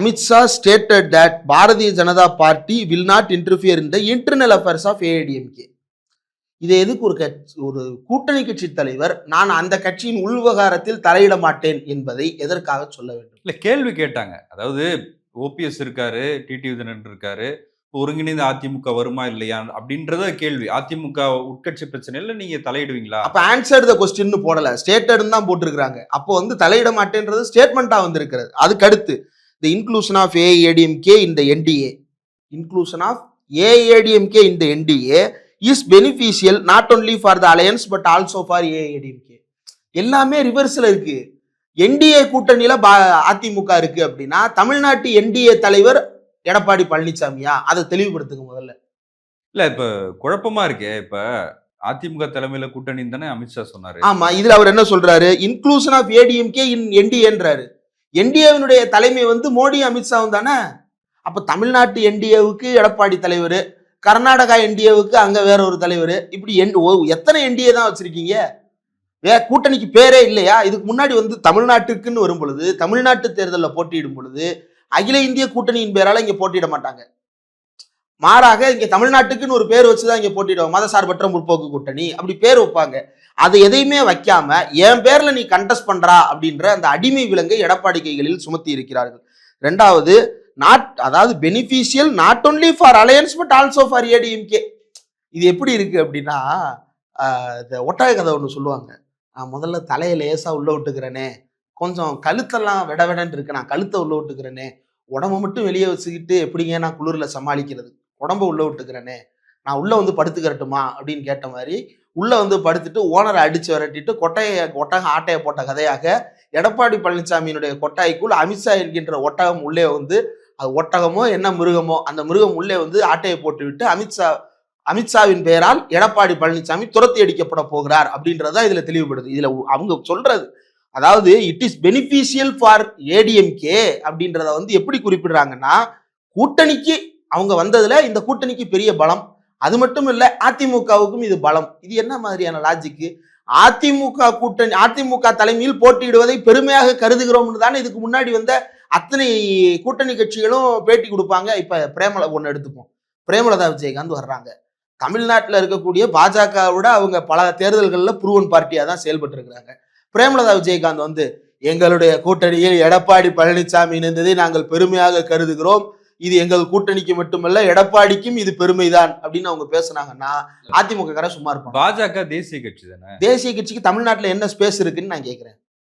Amit Shah stated that Bharatiya Janata Party will not interfere in the internal affairs of AIDMK. இதை எதுக்கு ஒரு கூட்டணி கட்சி தலைவர் நான் அந்த கட்சியின் உள்விவகாரத்தில் தலையிட மாட்டேன் என்பதை எதற்காக சொல்ல வேண்டும்? இல்ல கேள்வி கேட்டாங்க. அதாவது ஓபிஎஸ் இருக்காரு, டிடிவி தினகரன் இருக்காரு, ஒருங்கிணைந்த அதிமுக வருமா இல்லையா அப்படின்றத கேள்வி. அதிமுக உட்கட்சி பிரச்சனையில நீங்க தலையிடுவீங்களா? அப்ப ஆன்சர் த கொஸ்டின் போடல, ஸ்டேட்டட்னு தான் போட்டிருக்காங்க. அப்போ வந்து தலையிட மாட்டேன்றது ஸ்டேட்மெண்டா வந்திருக்கிறது. அதுக்கு அடுத்து the inclusion of AIADMK in the NDA, inclusion of AIADMK in the NDA is beneficial not only for the alliance but also for AIADMK. எல்லாமே ரிவர்ஸ்ல இருக்கு. என்டிஏ கூட்டணியில அதிமுக இருக்கு அப்படின்னா தமிழ்நாட்டு என்டிஏ தலைவர் எடப்பாடி பழனிசாமியா? அதை தெளிவுபடுத்துங்க முதல்ல. இல்ல இப்ப குழப்பமா இருக்கே. இப்ப அதிமுக தலைமையில கூட்டணி தானே அமித்ஷா சொன்னாரு. ஆமா, இதுல அவர் என்ன சொல்றாரு? இன்க்ளூஷன் ஆஃப் ஏடிஎம்கே இன் என்டிஏன்றாரு. என்டிஏவினுடைய தலைமை வந்து மோடி அமித்ஷாவும் தானே. அப்ப தமிழ்நாட்டு என்டிஏவுக்கு எடப்பாடி தலைவர், கர்நாடகா என்டிஏவுக்கு அங்க வேற ஒரு தலைவர், இப்படி எத்தனை என்டிஏ தான் வச்சிருக்கீங்க? கூட்டணிக்கு பேரே இல்லையா? இதுக்கு முன்னாடி வந்து தமிழ்நாட்டுக்குன்னு வரும் பொழுது, தமிழ்நாட்டு தேர்தலில் போட்டியிடும் பொழுது அகில இந்திய கூட்டணியின் பேரால இங்க போட்டியிட மாட்டாங்க. மாறாக இங்க தமிழ்நாட்டுக்குன்னு ஒரு பேர் வச்சுதான் இங்க போட்டிடுவாங்க. மதசார்பற்ற முற்போக்கு கூட்டணி அப்படி பேர் வைப்பாங்க. அது எதையுமே வைக்காம என் பேர்ல நீ கண்டெஸ்ட் பண்றா அப்படின்ற அந்த அடிமை விலங்கை எடப்பாடி கைகளில் சுமத்தி இருக்கிறார்கள். ரெண்டாவது, அதாவது beneficial not only for alliance but also for ADMK. இது எப்படி இருக்கு அப்படின்னா, ஒட்டக கதை ஒன்று சொல்லுவாங்க. நான் முதல்ல தலையை லேசா உள்ள விட்டுக்கிறேனே, கொஞ்சம் கழுத்தெல்லாம் விடவிடன்னு இருக்கு, நான் கழுத்தை உள்ள விட்டுக்கிறேனே, உடம்ப மட்டும் வெளியே வச்சுக்கிட்டு எப்படிங்க நான் குளிர்ல சமாளிக்கிறது, உடம்ப உள்ள விட்டுக்கிறேனே, நான் உள்ள வந்து படுத்துக்கிறட்டுமா அப்படின்னு கேட்ட மாதிரி உள்ள வந்து படுத்துட்டு ஓனரை அடிச்சு விரட்டிட்டு ஒட்டக ஆட்டையை போட்ட கதையாக எடப்பாடி பழனிசாமியினுடைய கொட்டாய்க்குள் அமித்ஷா என்கின்ற ஒட்டகம் உள்ளே வந்து, அது ஒட்டகமோ என்ன மிருகமோ அந்த மிருகம் உள்ளே வந்து ஆட்டையை போட்டு விட்டு அமித்ஷாவின் பெயரால் எடப்பாடி பழனிசாமி துரத்தி அடிக்கப்பட போகிறார் அப்படின்றதான் இதுல தெளிவுபடுது. இதுல அவங்க சொல்றது, அதாவது it is beneficial for ADMK அப்படின்றத வந்து எப்படி குறிப்பிடுறாங்கன்னா, கூட்டணிக்கு அவங்க வந்ததுல இந்த கூட்டணிக்கு பெரிய பலம், அது மட்டும் இல்ல அதிமுகவுக்கும் இது பலம். இது என்ன மாதிரியான லாஜிக்கு? அதிமுக கூட்டணி, அதிமுக தலைமையில் போட்டியிடுவதை பெருமையாக கருதுகிறோம்னு தானே இதுக்கு முன்னாடி வந்த அத்தனை கூட்டணி கட்சிகளும் பேட்டி கொடுப்பாங்க. இப்ப ஒன்னு எடுத்துப்போம், பிரேமலதா விஜயகாந்த் வர்றாங்க. தமிழ்நாட்டில் இருக்கக்கூடிய பாஜகவோட அவங்க பல தேர்தல்களில் ப்ரூவன் பார்ட்டியா தான் செயல்பட்டு இருக்கிறாங்க. பிரேமலதா விஜயகாந்த் வந்து எங்களுடைய கூட்டணியில் எடப்பாடி பழனிசாமி இணைந்ததை நாங்கள் பெருமையாக கருதுகிறோம், இது எங்கள் கூட்டணிக்கு மட்டுமல்ல எடப்பாடிக்கும் இது பெருமைதான் அப்படின்னு அவங்க பேசுனாங்கன்னா அதிமுக சும்மா இருப்பாங்க. பாஜக தேசிய கட்சி தானே. தேசிய கட்சிக்கு தமிழ்நாட்டில் என்ன ஸ்பேஸ் இருக்குன்னு நான் கேட்கிறேன்.